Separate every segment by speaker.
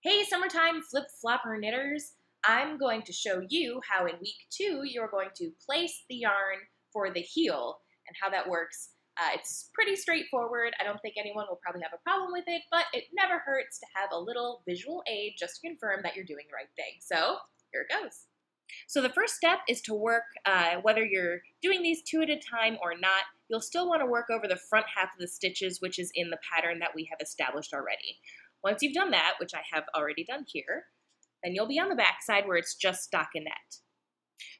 Speaker 1: Hey summertime flip-flopper knitters, I'm going to show you how in week 2 you're going to place the yarn for the heel and how that works. It's pretty straightforward. I don't think anyone will probably have a problem with it, but it never hurts to have a little visual aid just to confirm that you're doing the right thing. So here it goes. So the first step is to work, whether you're doing these 2 at a time or not, you'll still want to work over the front half of the stitches, which is in the pattern that we have established already. Once you've done that, which I have already done here, then you'll be on the back side where it's just stockinette.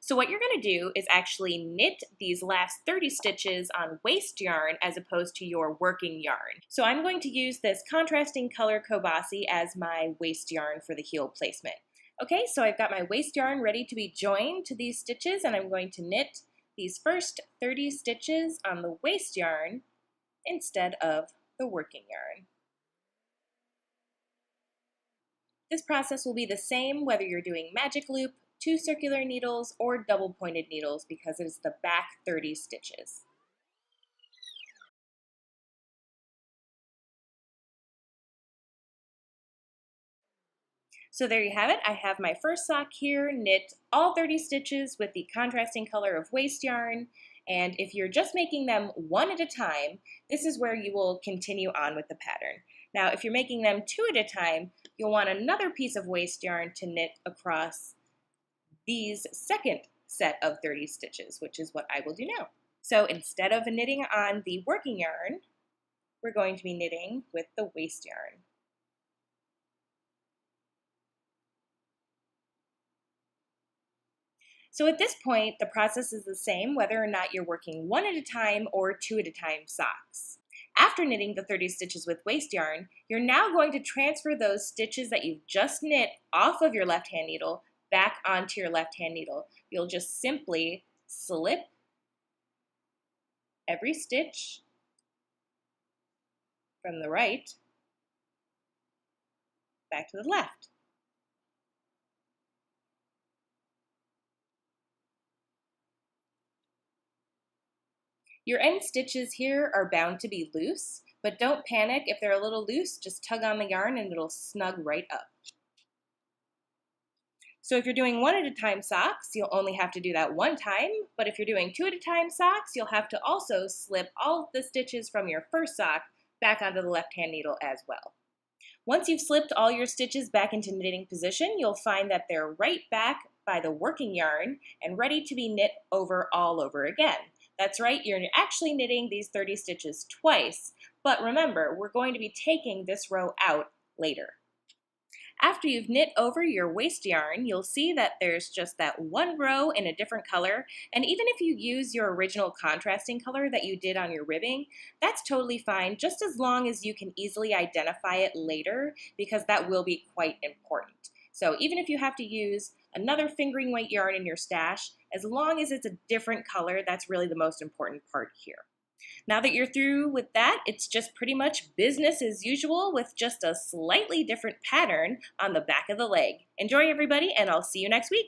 Speaker 1: So what you're going to do is actually knit these last 30 stitches on waste yarn as opposed to your working yarn. So I'm going to use this contrasting color Kobasi as my waste yarn for the heel placement. Okay, so I've got my waste yarn ready to be joined to these stitches, and I'm going to knit these first 30 stitches on the waste yarn instead of the working yarn. This process will be the same whether you're doing magic loop, 2 circular needles, or double pointed needles because it is the back 30 stitches. So there you have it. I have my first sock here, knit all 30 stitches with the contrasting color of waste yarn. And if you're just making them one at a time, this is where you will continue on with the pattern. Now, if you're making them 2 at a time, you'll want another piece of waste yarn to knit across these second set of 30 stitches, which is what I will do now. So instead of knitting on the working yarn, we're going to be knitting with the waste yarn. So at this point, the process is the same whether or not you're working 1 at a time or 2 at a time socks. After knitting the 30 stitches with waste yarn, you're now going to transfer those stitches that you've just knit off of your left-hand needle back onto your left-hand needle. You'll just simply slip every stitch from the right back to the left. Your end stitches here are bound to be loose, but don't panic. If they're a little loose, just tug on the yarn and it'll snug right up. So if you're doing 1 at a time socks, you'll only have to do that 1 time, but if you're doing 2 at a time socks, you'll have to also slip all the stitches from your first sock back onto the left-hand needle as well. Once you've slipped all your stitches back into knitting position, you'll find that they're right back by the working yarn and ready to be knit over all over again. That's right, you're actually knitting these 30 stitches twice, but remember, we're going to be taking this row out later. After you've knit over your waste yarn, you'll see that there's just that one row in a different color, and even if you use your original contrasting color that you did on your ribbing, that's totally fine, just as long as you can easily identify it later, because that will be quite important. So even if you have to use another fingering weight yarn in your stash, as long as it's a different color, that's really the most important part here. Now that you're through with that, it's just pretty much business as usual with just a slightly different pattern on the back of the leg. Enjoy everybody, and I'll see you next week.